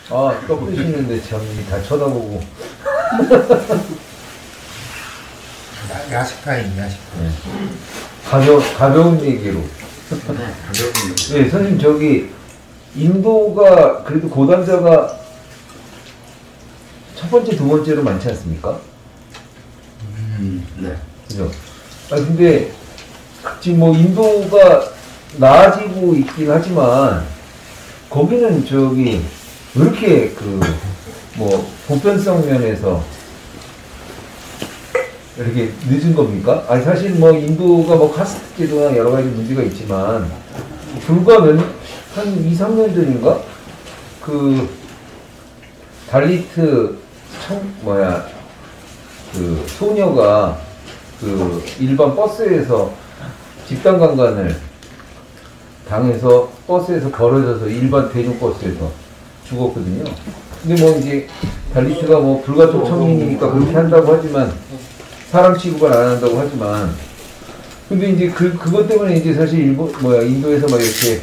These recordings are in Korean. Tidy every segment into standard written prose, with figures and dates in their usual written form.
아, 떡 드시는데 참 다 쳐다보고. 야식파인 야식파. 네. 가벼운 얘기로. 가벼운 얘기. 네, 선생님 저기 인도가 그래도 고단자가 첫 번째, 두 번째로 많지 않습니까? 네. 그죠? 아, 근데 지금 뭐 인도가 나아지고 있긴 하지만 거기는 저기 왜 이렇게 그 뭐 보편성 면에서 이렇게 늦은 겁니까? 아니 사실 뭐 인도가 뭐 카스트 제도나 여러 가지 문제가 있지만 불과 한 2, 3년 전인가? 그 달리트 그 소녀가 그 일반 버스에서 집단 강간을 당해서 버스에서 벌어져서 일반 대중버스에서 죽었거든요. 근데 뭐 이제 달리트가 뭐 불가촉 청년이니까 그렇게 한다고 하지만 사람 취급을 안 한다고 하지만 근데 이제 그것 때문에 이제 사실 인도에서 막 이렇게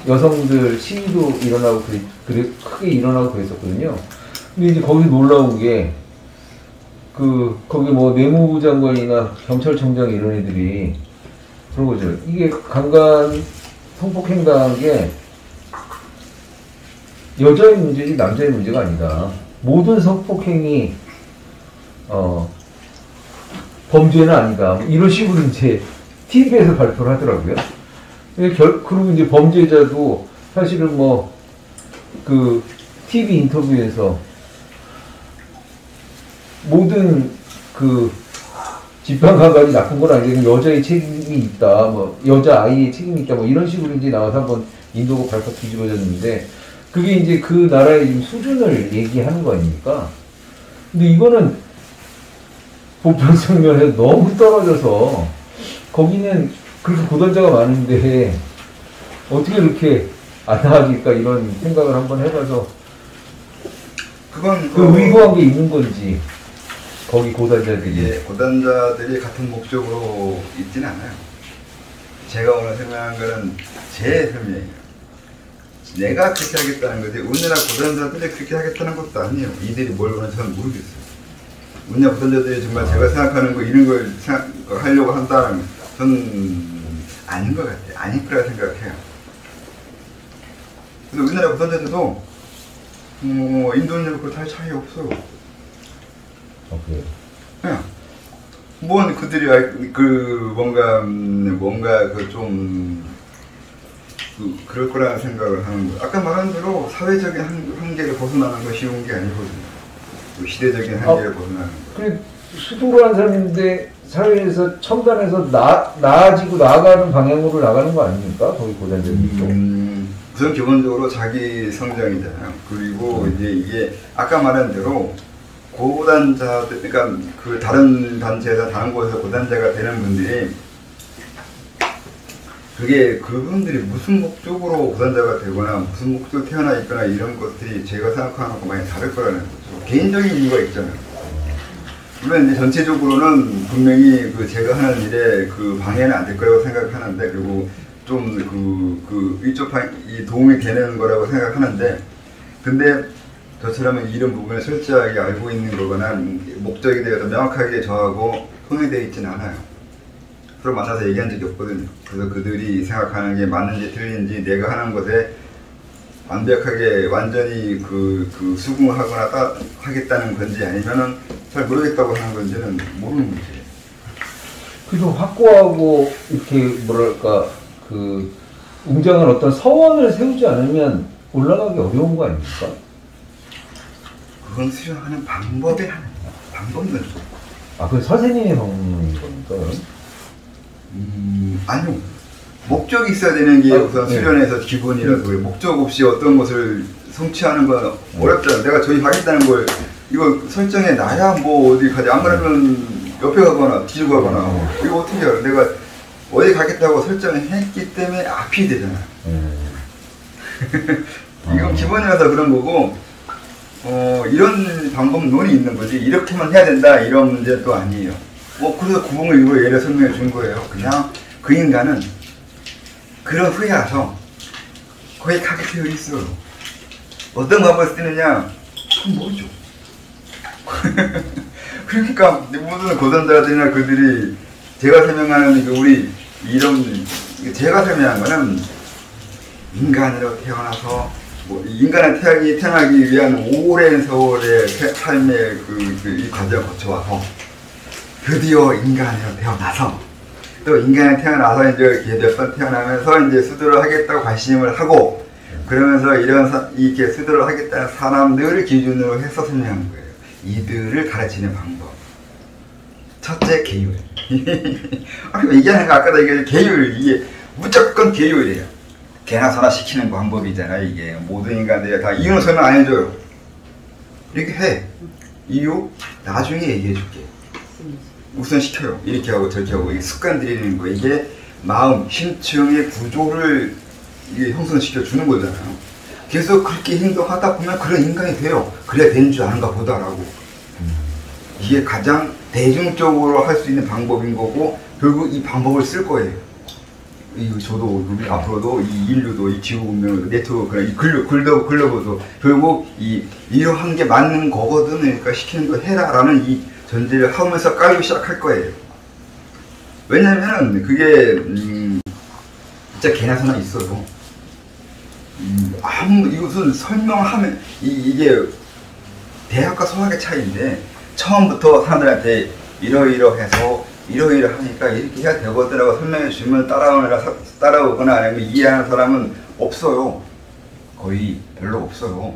여성들 시위도 일어나고 크게 일어나고 그랬었거든요. 근데 이제 거기서 놀라운 게 거기 뭐 내무부 장관이나 경찰청장 이런 애들이 그런 거죠. 이게 강간 성폭행당한 게 여자의 문제지 남자의 문제가 아니다. 모든 성폭행이 범죄는 아니다. 뭐 이런 식으로 이제 TV에서 발표를 하더라고요. 그리고 이제 범죄자도 사실은 뭐 그 TV 인터뷰에서 모든 그 집단 강간이 나쁜 건 아니고 여자의 책임이 있다. 뭐 여자 아이의 책임이 있다. 뭐 이런 식으로 이제 나와서 한번 인도가 발칵 뒤집어졌는데 그게 이제 그 나라의 수준을 얘기하는 거 아닙니까? 근데 이거는 보편성 면에서 너무 떨어져서 거기는 그렇게 고단자가 많은데 어떻게 그렇게 안 나아질까 이런 생각을 한번 해봐서 그건 그 의도한 게 있는 건지 거기 고단자들이 예, 고단자들이 같은 목적으로 있지는 않아요. 제가 오늘 설명한 거는 제 설명이에요. 내가 그렇게 하겠다는 거지 우리나라 고단자들이 그렇게 하겠다는 것도 아니에요. 이들이 뭘 원하는지 저는 모르겠어요. 우리나라 고단자들이 정말 제가 생각하는 거 이런 걸 하려고 한다는 저는 아닌 것 같아요. 아닐 거라 생각해요. 그래서 우리나라 고단자들도 인도인하고 그렇게 할 차이 없어요. 오케이. 그냥 뭐 그들이 뭔가 그럴 거라는 생각을 하는 거예요. 아까 말한 대로 사회적인 한계를 벗어나는 건 쉬운 게 아니거든요. 시대적인 한계를 벗어나는 거. 그래 수도를 한 사람인데 사회에서 첨단에서 나아지고 나아가는 방향으로 나가는 거 아닙니까? 거기 고단자들도. 우선 기본적으로 자기 성장이잖아요. 그리고 이제 이게 아까 말한 대로 고단자들, 그러니까 그 다른 단체에서 다른 곳에서 고단자가 되는 분들이 그분들이 무슨 목적으로 고단자가 되거나 무슨 목적으로 태어나 있거나 이런 것들이 제가 생각하는 것과 많이 다를 거라는 거죠. 개인적인 이유가 있잖아요. 물론 이제 전체적으로는 분명히 제가 하는 일에 방해는 안 될 거라고 생각하는데 그리고 좀 이쪽이 도움이 되는 거라고 생각하는데 근데 저처럼 이런 부분을 철저하게 알고 있는 거거나 목적에 대해서 명확하게 저하고 통일되어 있지는 않아요. 서로 만나서 얘기한 적이 없거든요. 그래서 그들이 생각하는 게 맞는지 틀린지 내가 하는 것에 완벽하게 완전히 수긍하거나 하겠다는 건지 아니면은 잘 모르겠다고 하는 건지는 모르는 문제예요. 그래서 확고하고 이렇게 뭐랄까 웅장한 어떤 서원을 세우지 않으면 올라가기 어려운 거 아닙니까? 그건 수행하는 방법의 하나입니다. 방법은 그 선생님의 방법인 겁니까? 아니요. 목적이 있어야 되는 게 우선 네. 수련에서 기본이라서 그래요. 목적 없이 어떤 것을 성취하는 건 어렵잖아요. 내가 저기 가겠다는 걸 이거 설정해 놔야 뭐 어디 가지. 안 그러면 옆에 가거나 뒤로 가거나 이거 어떻게 알아? 내가 어디 가겠다고 설정을 했기 때문에 앞이 되잖아요. 이건 기본이라서 그런 거고 이런 방법론이 있는 거지 이렇게만 해야 된다 이런 문제도 아니에요. 그래서 구멍을 일부러 예를 설명해 준 거예요. 그냥 그 인간은 그런 후에 와서 거기 가게 되어 있어요. 어떤 방법을 쓰느냐? 모르죠. 그러니까 모든 고전자들이나 그들이 제가 설명하는 우리 이런 제가 설명한 거는 인간으로 태어나서 뭐 인간의 태어나기 위한 오랜 세월의 삶의 이 과정을 거쳐와서 드디어 인간으로 태어나서 또 인간에 태어나서 이제 몇 번 태어나면서 이제 수도를 하겠다고 관심을 하고 그러면서 이렇게 수도를 하겠다는 사람들을 기준으로 해서 설명한 거예요. 이들을 가르치는 방법. 첫째, 계율. 얘기하는 거 아까도 얘기했던 계율. 이게 무조건 계율이에요. 개나 소나 시키는 방법이잖아요. 이게 모든 인간들이 다 이유는 설명 안 해줘요. 이렇게 해. 이유 나중에 얘기해 줄게. 우선 시켜요. 이렇게 하고 저렇게 하고 이게 습관 들이는 거. 이게 마음, 심층의 구조를 이게 형성시켜 주는 거잖아요. 계속 그렇게 행동하다 보면 그런 인간이 돼요. 그래야 되는 줄 아는가 보다라고. 이게 가장 대중적으로 할 수 있는 방법인 거고 결국 이 방법을 쓸 거예요. 저도 우리 앞으로도 이 인류도 이 지구 운명 네트워크나 이 글로벌도 결국 이러한 게 맞는 거거든. 그러니까 시키는 거 해라라는 이 전제를 하면서 깔고 시작할 거예요. 왜냐면 그게 진짜 개나 소나 있어도 이것은 설명하면 이게 대학과 소학의 차이인데 처음부터 사람들한테 이러이러해서 이러이러하니까 이렇게 해야 되거든라고 설명해 주면 따라오거나 아니면 이해하는 사람은 없어요. 거의 별로 없어요.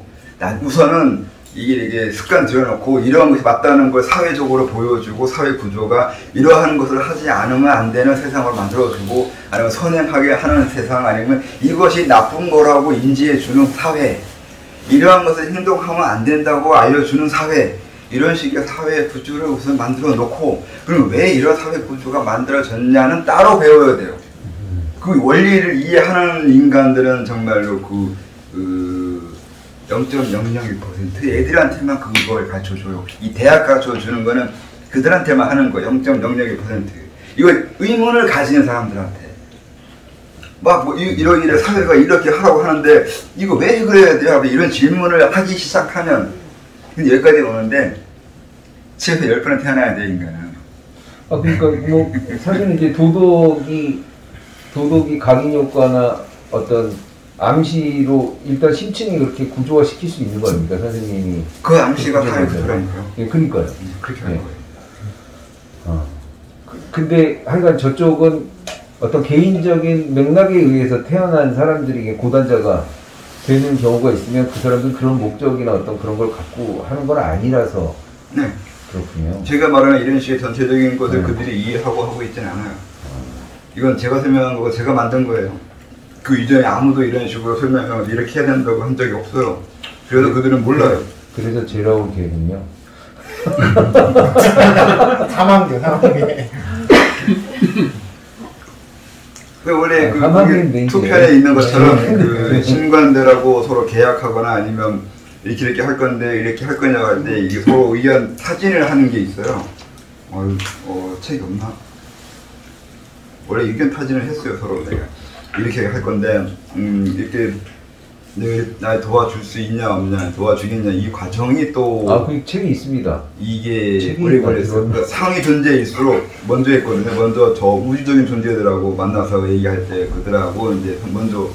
우선은 이게 습관 들여놓고 이러한 것이 맞다는 걸 사회적으로 보여주고 사회 구조가 이러한 것을 하지 않으면 안 되는 세상을 만들어주고 아니면 선행하게 하는 세상 아니면 이것이 나쁜 거라고 인지해주는 사회 이러한 것을 행동하면 안 된다고 알려주는 사회 이런 식의 사회 구조를 우선 만들어 놓고 그럼 왜 이런 사회 구조가 만들어졌냐는 따로 배워야 돼요. 그 원리를 이해하는 인간들은 정말로 0.001% 애들한테만 그걸 가르쳐줘요. 이 대학 가르쳐주는 거는 그들한테만 하는 거예요. 0.001%. 이거 의문을 가지는 사람들한테 이런 사회가 이렇게 하라고 하는데 이거 왜 그래야 돼요? 이런 질문을 하기 시작하면 근데 여기까지 오는데 최소 10번은 태어나야 돼 인간은. 그러니까 사실은 이제 도덕이 각인 효과나 어떤 암시로 일단 심층이 그렇게 구조화 시킬 수 있는 거니까 선생님이 그 암시가 사회 구조라니까요. 예, 그러니까요. 그렇게 하는 거예요. 근데 하여간 저쪽은 어떤 개인적인 맥락에 의해서 태어난 사람들에게 고단자가 되는 경우가 있으면 그 사람들은 그런 목적이나 어떤 그런 걸 갖고 하는 건 아니라서 네. 그렇군요. 제가 말하는 이런 식의 전체적인 것을 그들이 이해하고 하고 있지는 않아요. 이건 제가 설명한 거고 제가 만든 거예요. 그 이전에 아무도 이런 식으로 설명하면서 이렇게 해야 된다고 한 적이 없어요. 그래서 그들은 몰라요. 그래서 제라올 계획은요? 사망계. 원래 투표에 있는 것처럼 그 신관들하고 서로 계약하거나 아니면 이렇게 할 건데 이렇게 할 거냐고 하는데 이게 서로 의견 타진을 하는 게 있어요. 책이 없나? 원래 의견 타진을 했어요 서로 내가 이렇게 할 건데 이렇게 날 도와줄 수 있냐 없냐 도와주겠냐 이 과정이 또 그 책이 있습니다. 이게 오래 걸렸어요. 그러니까 상위 존재일수록 먼저 했거든요. 먼저 저 우주적인 존재들하고 만나서 얘기할 때 그들하고 이제 먼저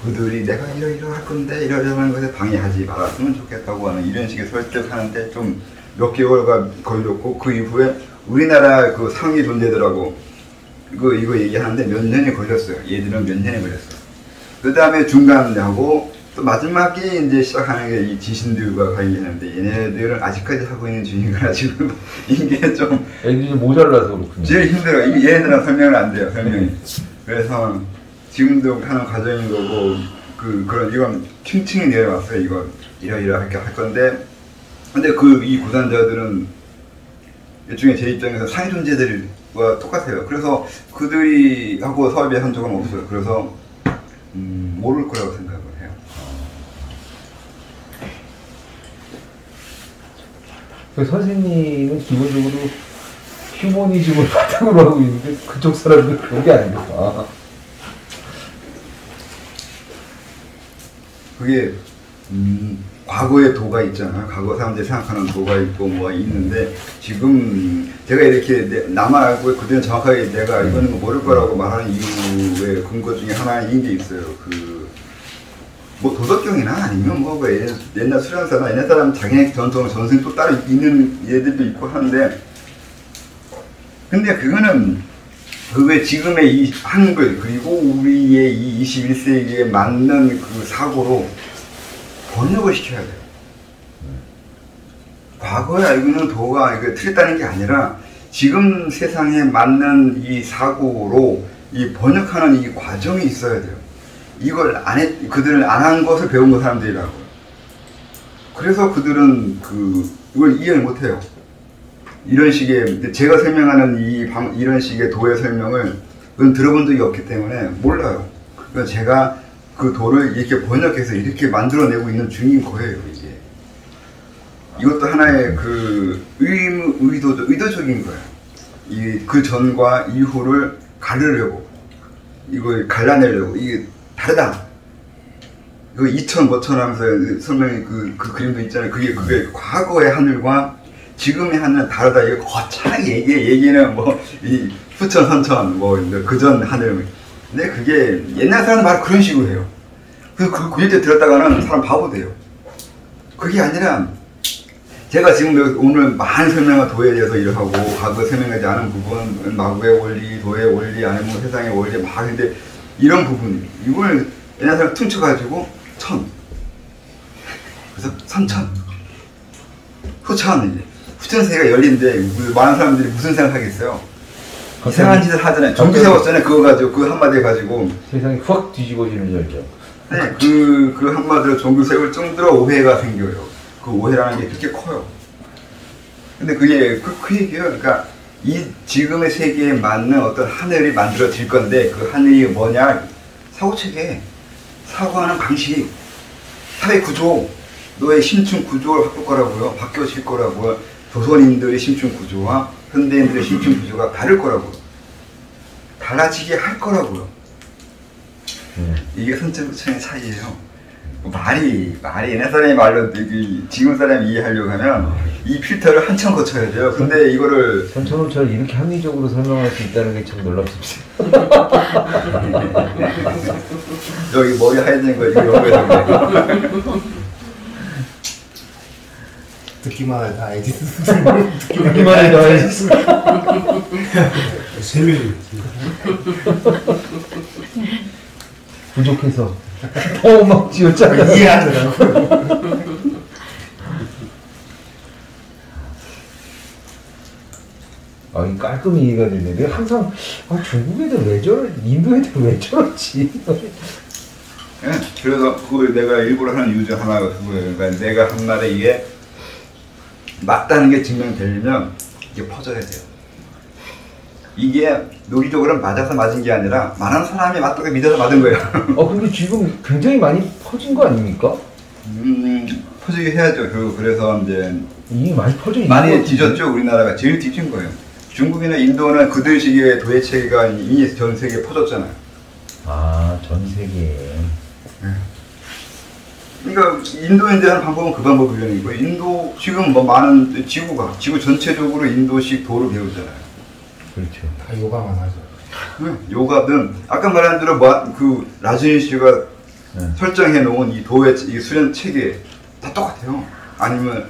그들이 내가 이러할 건데 이러려는 것에 방해하지 말았으면 좋겠다고 하는 이런 식의 설득하는데 좀 몇 개월가 걸렸고 그 이후에 우리나라 그 상위 존재들하고 이거 얘기하는데 몇 년이 걸렸어요. 얘들은 몇 년이 걸렸어요. 그 다음에 중간하고 또 마지막에 이제 시작하는 게 이 지신들과 관계하는데 얘네들은 아직까지 하고 있는 중이거나 지금 이게 좀 애들이 좀 모자라서 그렇군요. 제일 힘들어요. 얘네들은 설명은 안 돼요. 설명이. 그래서 지금도 하는 과정인 거고 그런 이건 층층이 내려왔어요. 이거 이러이러하게 할 건데 근데 이 구단자들은 일종의 제 입장에서 상위 존재들과 똑같아요. 그래서 그들이 하고 섭외한 적은 없어요. 그래서 모를 거라고 생각을 해요. 선생님은 기본적으로 휴머니즘을 바탕으로 하고 있는데 그쪽 사람들 그런 게 아닙니까? 그게 과거의 도가 있잖아요. 과거 사람들이 생각하는 도가 있고 뭐 있는데 지금 제가 이렇게 나만 알고 그들은 정확하게 내가 알고 있는 거 모를 거라고 말하는 이유의 근거 중에 하나인 게 있어요. 뭐 도덕경이나 아니면 뭐 옛날 수련사나 옛날 사람 자기네 전통 전승 또 따로 있는 얘들도 있고 하는데 근데 그거는 왜 지금의 이 한글 그리고 우리의 이 21세기에 맞는 그 사고로 번역을 시켜야 돼요. 과거에 알고 있는 도가 틀렸다는 게 아니라 지금 세상에 맞는 이 사고로 이 번역하는 이 과정이 있어야 돼요. 이걸 그들은 안 한 것을 배운 거 사람들이라고. 그래서 그들은 이걸 이해를 못 해요. 이런 식의, 제가 설명하는 이런 식의 도의 설명을 그건 들어본 적이 없기 때문에 몰라요. 그러니까 제가 그 도를 이렇게 번역해서 이렇게 만들어내고 있는 중인 거예요, 이게. 이것도 하나의 의도적인 거예요. 그 전과 이후를 가르려고, 이걸 갈라내려고, 이게 다르다. 그 2000, 뭐천 하면서 설명이 그 그림도 있잖아요. 그게 과거의 하늘과 지금의 하늘은 다르다. 이거 거창하게 얘기는 수천, 선천, 그전 하늘. 근데 그게 옛날 사람은 바로 그런 식으로 해요. 그 일대 들었다가는 사람 바보 돼요. 그게 아니라 제가 지금 오늘 많은 설명한 도에 대해서 일을 하고 과거 설명하지 않은 부분, 마구의 원리, 도의 원리, 아니면 세상의 원리 막 근데 이런 부분 이걸 옛날 사람 퉁쳐가지고 천 그래서 선천 후천 후천 세계가 열린데 많은 사람들이 무슨 생각하겠어요? 이상한 짓을 하잖아요. 종교 세웠잖아요. 그거 가지고 그 한마디 가지고 세상이 확 뒤집어지는 열정. 네, 그 한마디로 종교 세울 정도로 오해가 생겨요. 그 오해라는 게 그렇게 커요. 근데 그게 그 얘기예요. 그러니까 이 지금의 세계에 맞는 어떤 하늘이 만들어질 건데 그 하늘이 뭐냐? 사고체계, 사고하는 방식, 사회 구조, 너의 심층 구조를 바꿀 거라고요. 바뀌어질 거라고요. 조선인들의 심층 구조와 현대인들의 심층 구조가 다를 거라고요. 달라지게 할 거라고요. 이게 선천부천의 차이예요. 말이 옛날 사람의 말로 지금 사람이 이해하려고 하면 이 필터를 한참 거쳐야 돼요. 근데 이거를 선천후천을 이렇게 합리적으로 설명할 수 있다는 게 참 놀랍습니다. 여기 머리 하얘진 거 이거 연구해서 듣기만 해도 알지. 듣기만 해도 알지. 세밀히. 부족해서 막 지었잖아. 이해하더라고. 이 깔끔히 이해가 되네. 내가 항상 중국 애들 왜 저러지? 인도 애들 왜 저러지? 예, 그래서 그걸 내가 일부러 하는 이유 중 하나가 그거예요. 그러니까 내가 한 말에 이게 맞다는 게 증명되려면 이게 퍼져야 돼요. 이게 논리적으로는 맞아서 맞은 게 아니라 많은 사람이 맞다고 믿어서 맞은 거예요. 근데 지금 굉장히 많이 퍼진 거 아닙니까? 퍼지게 해야죠. 그래서 이제 이게 많이 퍼져 있는 많이 뒤졌죠. 우리나라가 제일 뒤진 거예요. 중국이나 인도는 그들 시기의 도의 체계가 이미 전 세계에 퍼졌잖아요. 전 세계에. 그러니까 인도인들 하는 방법은 그 방법이고 인도 지금 많은 지구 전체적으로 인도식 도를 배우잖아요. 그렇죠. 다 요가만 하죠. 요가든 아까 말한 대로 그 라즈니 씨가 설정해 놓은 이 도의 이 수련 체계 다 똑같아요. 아니면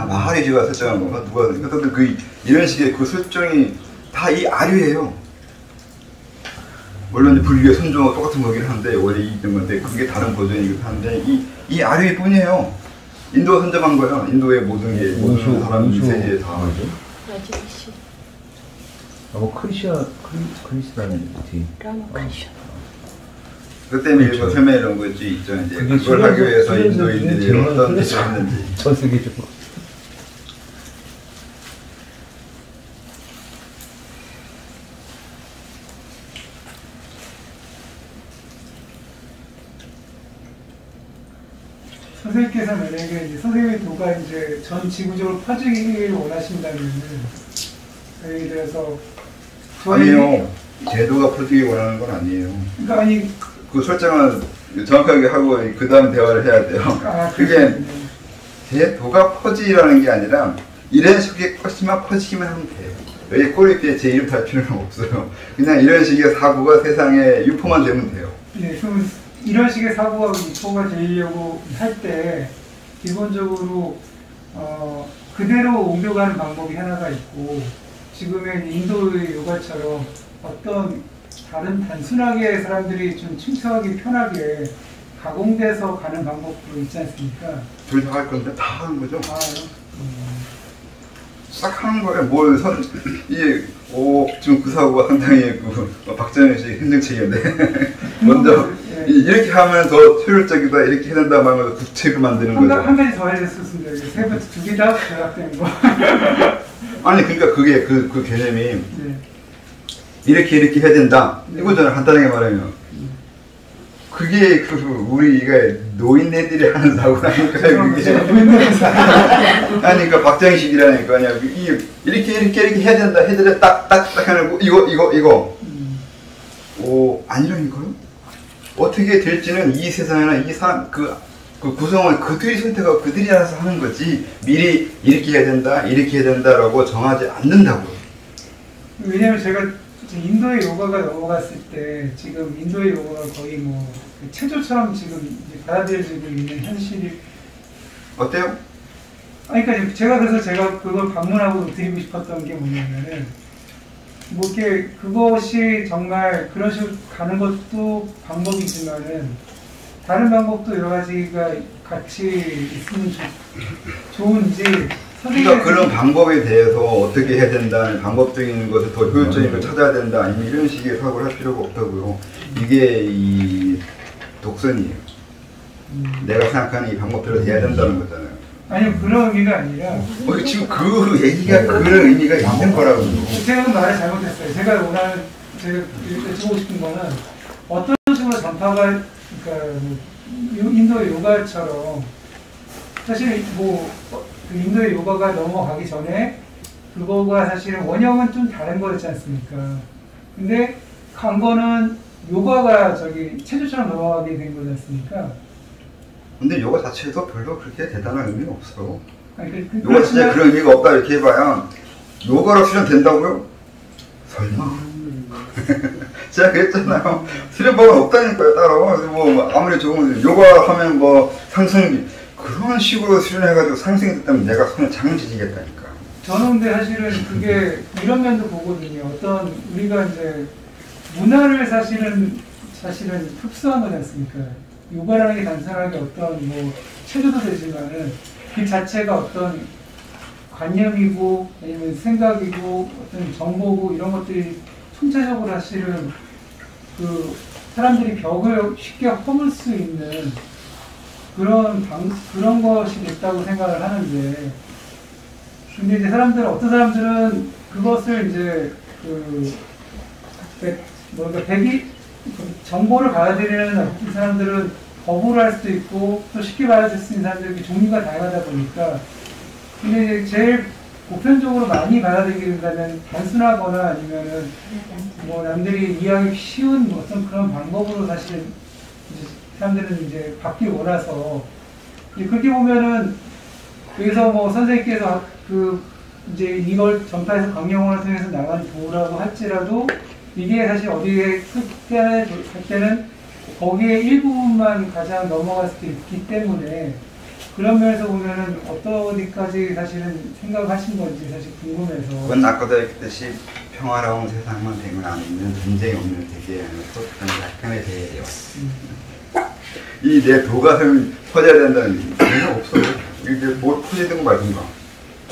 마하리 씨가 설정한 건가 누가 어쨌든 이런 식의 그 설정이 다 이 아류예요. 물론 이제 불교의 선종하고 똑같은 거긴 한데 원래 있는 건데 그게 다른 버전이기도 한데 이 아류일 뿐이에요. 인도가 선정한 거예요. 인도의 모든 게 모든 사람 세계에 다. 라지시. 크리스라는 뜻이. 라마크리샤. 그 때문에 일부 설명해 놓은 거지 있죠. 이제 그걸 하기 위해서 인도인들이 어떤 짓을 했는지. 전 세계적으로. 선생님께서 만약에 이제 선생님의 도가 이제 전 지구적으로 퍼지기를 원하신다면은 예를 들어서 아니요. 제도가 퍼지기 원하는 건 아니에요. 그러니까 그 설정은 정확하게 하고 그 다음 대화를 해야 돼요. 그게 제 도가 퍼지라는 게 아니라 이런 식의 것이만 퍼지기만 하면 돼요. 여기 꼬리띠에 제 이름 달 필요는 없어요. 그냥 이런 식의 사고가 세상에 유포만 되면 돼요. 네, 그럼 이런 식의 사고가 유포가 되려고 할 때 기본적으로 그대로 옮겨가는 방법이 하나가 있고 지금의 인도의 요가처럼 어떤 다른 단순하게 사람들이 좀 침투하기 편하게 가공돼서 가는 방법도 있지 않습니까? 둘 다 할 건데 다 하는 거죠. 아, 싹 하는 거예요. 이게, 지금 그 사고가 상당히 박정희 씨 행정책인데, 먼저, 예. 이렇게 하면 더 효율적이다, 이렇게 해야 된다, 말하면서 국책을 만드는 거죠. 한 가지 더 해줬습니다. 세 번째, 두 개 다 결합된 거. 아니, 그러니까 그게 그 개념이, 네. 이렇게 해야 된다. 네. 이거잖아요, 간단하게 말하면. 그게 우리가 노인네들이 하는 사고라니까요, 그게. 아니, 그러니까 박정희식이라니까. 이렇게 해야 된다, 해야 딱 해놓고, 이거. 아니라니까요? 어떻게 될지는 이 세상이나 이 사람, 그 구성을 그들이 선택하고 그들이 알아서 하는 거지, 미리 이렇게 해야 된다라고 정하지 않는다고요. 왜냐면 제가 인도의 요가가 넘어갔을 때 지금 인도의 요가가 거의 뭐 체조처럼 지금 이제 받아들여지고 있는 현실이 어때요? 아니 그러니까 제가 그걸 방문하고 드리고 싶었던 게 뭐냐면은 뭐 이렇게 그것이 정말 그런 식으로 가는 것도 방법이지만은 다른 방법도 여러 가지가 같이 있으면 좋은지 그러니까 그런 방법에 대해서 어떻게 해야 된다는 방법적인 것을 더 효율적인 걸 찾아야 된다 아니면 이런 식의 사고를 할 필요가 없다고요. 이게 이 독선이에요. 내가 생각하는 이 방법대로 돼야 된다는 거잖아요. 아니요 그런 의미가 아니라 지금 그 얘기가 그런 의미가 있는 거라고. 제가 말을 잘못했어요. 제가 여쭤보고 싶은 거는 어떤 식으로 전파가 그러니까 인도의 요가처럼 사실 뭐 인도의 요가가 넘어가기 전에 그거가 사실은 원형은 좀 다른 거였지 않습니까? 근데 간 거는 요가가 체조처럼 넘어가게 된 거지 않습니까? 근데 요가 자체도 별로 그렇게 대단한 의미가 없어. 아니, 요가 자체에 그런 의미가 없다 이렇게 해봐야 요가로 수련된다고요? 설마. 제가 그랬잖아요. 수련법은 없다니까요, 따로. 뭐 아무리 좋은 요가 하면 뭐 상승기 그런 식으로 수련해가지고 상승이 됐다면 내가 손을 장지지겠다니까. 저는 근데 사실은 그게 이런 면도 보거든요. 어떤 우리가 이제 문화를 사실은 흡수한 거지 않습니까? 요가라는 게 단순하게 어떤 뭐 체조도 되지만은 그 자체가 어떤 관념이고 아니면 생각이고 어떤 정보고 이런 것들이 총체적으로 사실은 그 사람들이 벽을 쉽게 허물 수 있는 그런 것이 됐다고 생각을 하는데, 근데 이제 어떤 사람들은 그것을 이제 정보를 받아들이는 사람들은 거부를 할 수도 있고, 또 쉽게 받아들일 수 있는 사람들이 종류가 다양하다 보니까, 근데 이제 제일 보편적으로 많이 받아들이게 된다면 단순하거나 아니면은 뭐 남들이 이해하기 쉬운 어떤 그런 방법으로 사실 이제 사람들은 이제 받기 원해서 그렇게 보면은 여기서 뭐 선생님께서 이제 이걸 전파해서 강령원을 통해서 나간 도라고 할지라도 이게 사실 어디에 할 때는 거기에 일부분만 가장 넘어갈 수도 있기 때문에 그런 면에서 보면은 어디까지 사실은 생각하신 건지 사실 궁금해서. 그건 아까도 얘기했듯이 평화로운 세상만 되면 안 되는 전쟁이 없는 세계에는 또 그런 약간에 대해요. 이 내 도가슴 퍼져야 된다는 의미가 없어요. 이게 뭐 퍼지든 거 말든가.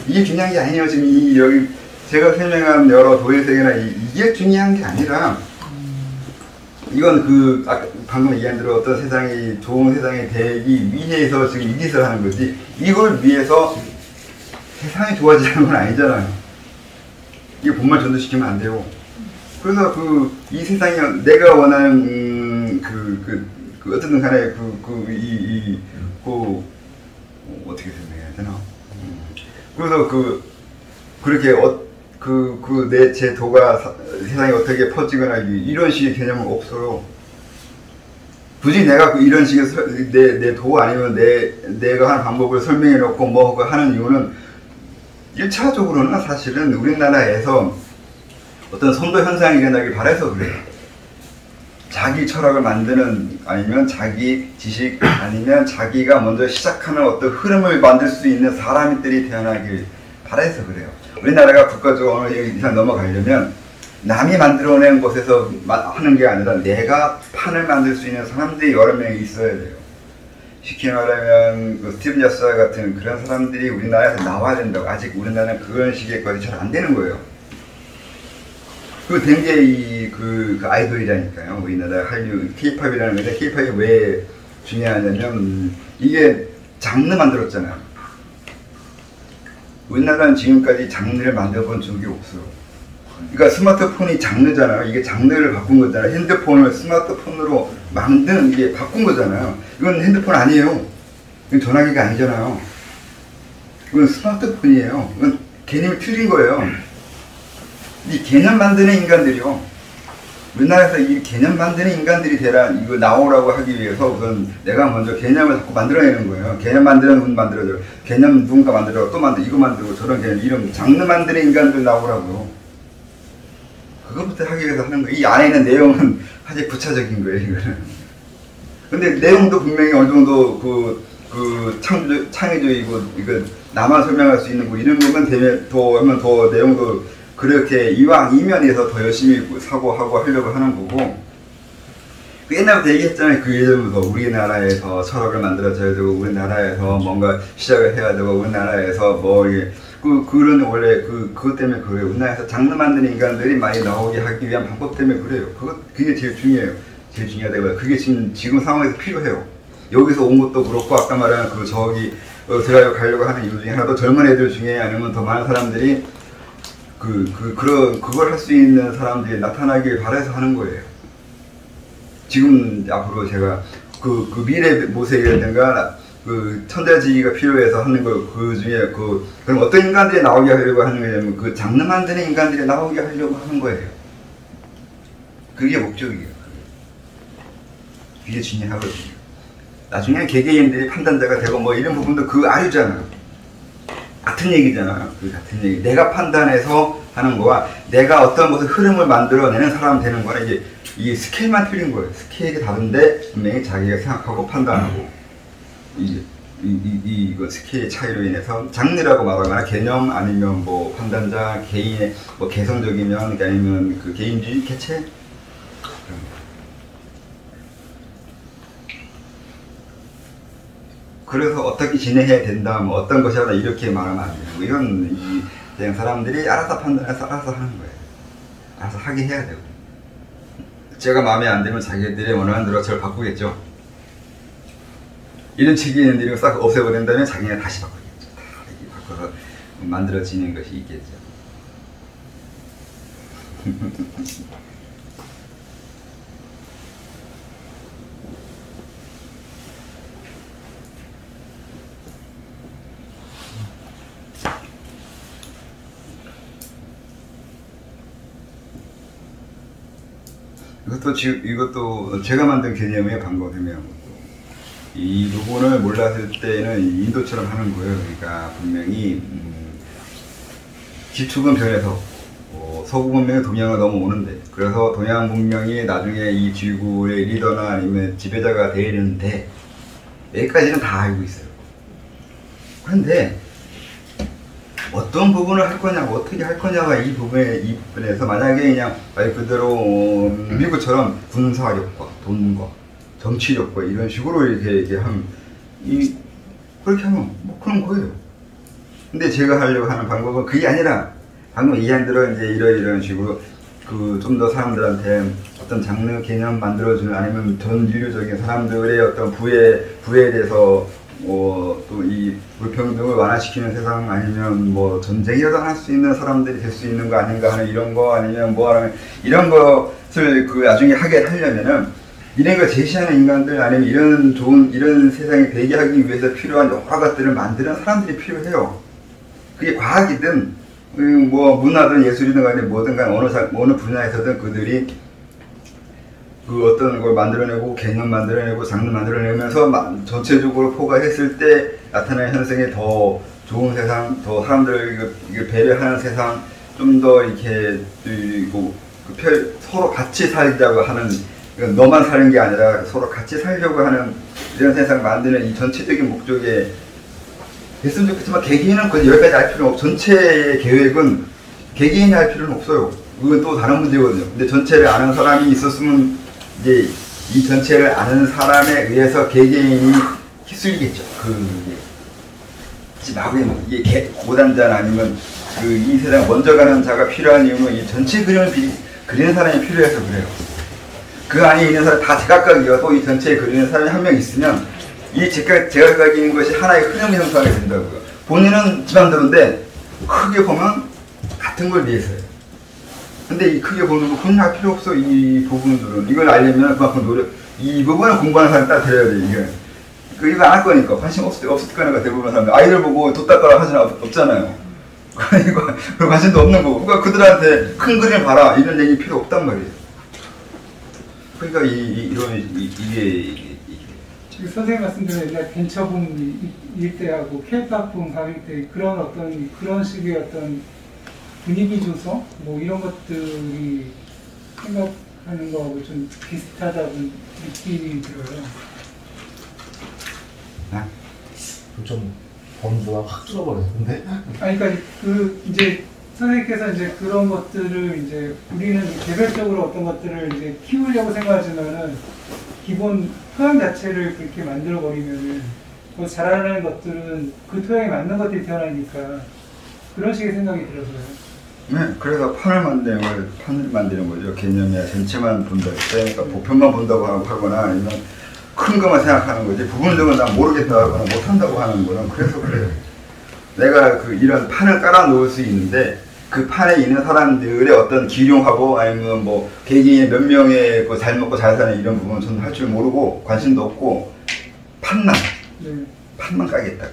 이게 중요한 게 아니에요. 지금 여기 제가 설명한 여러 도의 세계나 이게 중요한 게 아니라 이건 방금 얘기한 대로 어떤 세상이 좋은 세상이 되기 위해서 지금 이 짓을 하는 거지 이걸 위해서 세상이 좋아지는 건 아니잖아요. 이게 본말 전도시키면 안 돼요. 그래서 이 세상이 내가 원하는 어쨌든 간에 어떻게 설명해야 되나? 그래서 그렇게 제 도가 세상에 어떻게 퍼지거나 이런 식의 개념은 없어요. 굳이 내가 이런 식의 내 도 아니면 내가 하는 방법을 설명해 놓고 뭐 하는 이유는 1차적으로는 사실은 우리나라에서 어떤 선도 현상이 일어나길 바라서 그래요. 자기 철학을 만드는 아니면 자기 지식 아니면 자기가 먼저 시작하는 어떤 흐름을 만들 수 있는 사람들이 태어나길 바라서 그래요. 우리나라가 국가적으로 어느 이상 넘어가려면 남이 만들어낸 곳에서 하는 게 아니라 내가 판을 만들 수 있는 사람들이 여러 명이 있어야 돼요. 쉽게 말하면 그 스티븐 잡스 같은 그런 사람들이 우리나라에서 나와야 된다고. 아직 우리나라는 그런 식의 것이 잘 안 되는 거예요. 그 된 게 그 아이돌이라니까요. 우리나라 한류 K-팝이라는 건데 K-팝이 왜 중요하냐면 이게 장르 만들었잖아요. 우리나라는 지금까지 장르를 만들어 본 적이 없어요. 그러니까 스마트폰이 장르잖아요. 이게 장르를 바꾼 거잖아요. 핸드폰을 스마트폰으로 만든 이게 바꾼 거잖아요. 이건 핸드폰 아니에요. 이건 전화기가 아니잖아요. 이건 스마트폰이에요. 이건 개념이 틀린 거예요. 이 개념 만드는 인간들이요. 우리나라에서 이 개념 만드는 인간들이 되라, 이거 나오라고 하기 위해서 우선 내가 먼저 개념을 자꾸 만들어내는 거예요. 개념 만드는 분 만들어줘. 개념 누군가 만들어 또 만들고 이거 만들고 저런 개념 이런 장르 만드는 인간들 나오라고요. 그것부터 하기 위해서 하는 거예요. 이 안에 있는 내용은 아주 부차적인 거예요, 이거는. 근데 내용도 분명히 어느 정도 창의적이고, 이거 나만 설명할 수 있는 거, 이런 거면 하면 더 내용도 그렇게 이왕 이면에서 더 열심히 사고하고 하려고 하는 거고. 그 옛날부터 얘기했잖아요. 그 예전부터 우리나라에서 철학을 만들어줘야 되고, 우리나라에서 뭔가 시작을 해야 되고, 우리나라에서 뭐, 그런 원래 그것 때문에 그래요. 우리나라에서 장르 만드는 인간들이 많이 나오게 하기 위한 방법 때문에 그래요. 그게 제일 중요해요. 제일 중요하다고요. 그게 지금 상황에서 필요해요. 여기서 온 것도 그렇고, 아까 말한 제가 가려고 하는 이유 중에 하나도 젊은 애들 중에 아니면 더 많은 사람들이 그걸 할 수 있는 사람들이 나타나길 바라서 하는 거예요. 지금 앞으로 제가 그 미래 모색이라든가 그 천재지기가 필요해서 하는 거, 그 중에 그럼 어떤 인간들이 나오게 하려고 하는 거냐면 그 장르 만드는 인간들이 나오게 하려고 하는 거예요. 그게 목적이에요. 그게 중요하거든요. 나중에 개개인들이 판단자가 되고 뭐 이런 부분도 그 아류잖아요. 같은 얘기잖아요. 그 같은 얘기. 내가 판단해서 하는 거와 내가 어떤 것을 흐름을 만들어내는 사람 되는 거는 이게 스케일만 틀린 거예요. 스케일이 다른데 분명히 자기가 생각하고 판단하고 이거 스케일의 차이로 인해서 장르라고 말하거나 개념 아니면 뭐 판단자 개인의 뭐 개성적이면 아니면 그 개인주의 개체 그래서 어떻게 진행해야 된다, 뭐 어떤 것이 하다 이렇게 말하면 안 돼요. 이건 그냥 사람들이 알아서 판단해서 알아서 하는 거예요. 알아서 하게 해야 되고. 제가 마음에 안 들면 자기들이 원하는 대로 저를 바꾸겠죠. 이런 책이 있는데 이거 싹 없애버린다면 자기가 다시 바꾸겠죠. 다 이렇게 바꿔서 만들어지는 것이 있겠죠. 이것도 제가 만든 개념의 방법이며 이 부분을 몰랐을 때는 인도처럼 하는 거예요. 그러니까 분명히 기축은 변해서 서구 문명이 동양을 넘어오는데 그래서 동양 문명이 나중에 이 지구의 리더나 아니면 지배자가 되는데 여기까지는 다 알고 있어요. 그런데 어떤 부분을 할 거냐고 어떻게 할 거냐가 이 부분에서 만약에 그냥 말 그대로 미국처럼 군사력과 돈과 정치력과 이런 식으로 이렇게 하면 그렇게 하면 뭐 그런 거예요. 근데 제가 하려고 하는 방법은 그게 아니라 방금 얘기한 대로 이제 이런 식으로 좀 더 사람들한테 어떤 장르 개념 만들어주는 아니면 전 인류적인 사람들의 어떤 부에 대해서 또 이 불평등을 완화시키는 세상 아니면 뭐 전쟁이라도 할 수 있는 사람들이 될 수 있는 거 아닌가 하는 이런 거 아니면 뭐 하는 이런 것을 나중에 하게 하려면은 이런 걸 제시하는 인간들 아니면 이런 세상이 되게 하기 위해서 필요한 여러 것들을 만드는 사람들이 필요해요. 그게 과학이든 뭐 문화든 예술이든 간에 뭐든 간에 어느 분야에서든 그들이 그 어떤 걸 만들어내고 개념 만들어내고 장르 만들어내면서 전체적으로 포괄했을 때 나타나는 현상이 더 좋은 세상, 더 사람들을 배려하는 세상, 좀 더 이렇게 서로 같이 살자고 하는, 너만 사는 게 아니라 서로 같이 살려고 하는 이런 세상 만드는 이 전체적인 목적에 됐으면 좋겠지만 개개인은 여기까지 할 필요는 없고, 전체의 계획은 개개인이 할 필요는 없어요. 이건 또 다른 문제거든요. 근데 전체를 아는 사람이 있었으면 이제 이 전체를 아는 사람에 의해서 개개인이 휩쓸리겠죠. 이게 고단자나 아니면 이 세상 먼저 가는 자가 필요한 이유는 이 전체 그림을 그리는 사람이 필요해서 그래요. 그 안에 있는 사람 다 제각각이어도 이 전체에 그리는 사람이 한 명 있으면 이 제각각이 있는 것이 하나의 흐름이 형성하게 된다고요. 본인은 지맘대로인데 크게 보면 같은 걸 위해서요. 근데 이 크게 보는 거 본인 할 필요 없어. 이 부분들은 이걸 알려면 그만큼 이 부분을 공부하는 사람 딱 들어야 돼. 이거 안 할 거니까 관심 없을 거니까 대부분 사람들 아이들 보고 돈 닦아라 하진 없잖아요. 그러니까 관심도 없는 거고. 그러니까 그들한테 큰 그림 봐라 이런 얘기 필요 없단 말이에요. 그러니까 이게 선생님 말씀대로 옛날 벤처붐 일때하고 케이팝붐 가을 때 그런 식의 어떤 분위기 조성 뭐 이런 것들이 생각하는 거하고 좀 비슷하다고 느낌이 들어요. 좀 범주가 확 줄어버렸는데. 그러니까 이제 선생님께서 이제 그런 것들을 이제 우리는 개별적으로 어떤 것들을 이제 키우려고 생각하지만은 기본 토양 자체를 그렇게 만들어 버리면은 그 자라나는 것들은 그 토양에 맞는 것들이 태어나니까 그런 식의 생각이 들어서요. 네, 그래서 판을 만드는 거죠. 개념이야 전체만 본다. 그러니까 보편만 본다고 하거나 아니면 큰 것만 생각하는 거지. 부분적으로 난 모르겠다 하거나 못한다고 하는 거는 그래서 그래요. 내가 이런 판을 깔아 놓을 수 있는데 그 판에 있는 사람들의 어떤 기용하고 아니면 뭐 개개인의 몇 명의 잘 먹고 잘 사는 이런 부분은 저는 할 줄 모르고 관심도 없고 판만 까겠다.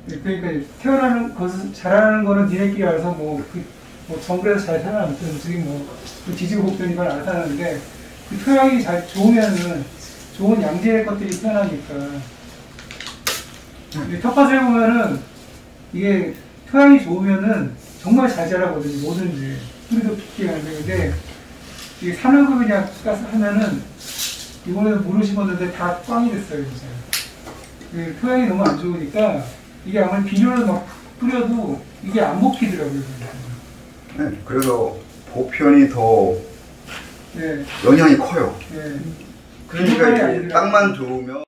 네, 그러니까 태어나는 것을 자라는 거는 니네끼리 알아서 뭐 정글에서 잘 살아남든지 그 뒤지고 볶든 이걸 알아서 하는데 그 토양이 잘 좋으면은 좋은 양질의 것들이 태어나니까. 텃밭을 보면은 이게 토양이 좋으면은 정말 잘 자라거든요. 뭐든지 뿌리도 깊게 가는데 이게 산흙을 그냥 하면은 이번에도 물을 심었는데 다 꽝이 됐어요 진짜. 토양이 너무 안 좋으니까 이게 아무리 비료를 막 뿌려도 이게 안 먹히더라고요. 네, 그래서 보편이 더 네. 영향이 커요. 네. 그러니까 이게 땅만 좋으면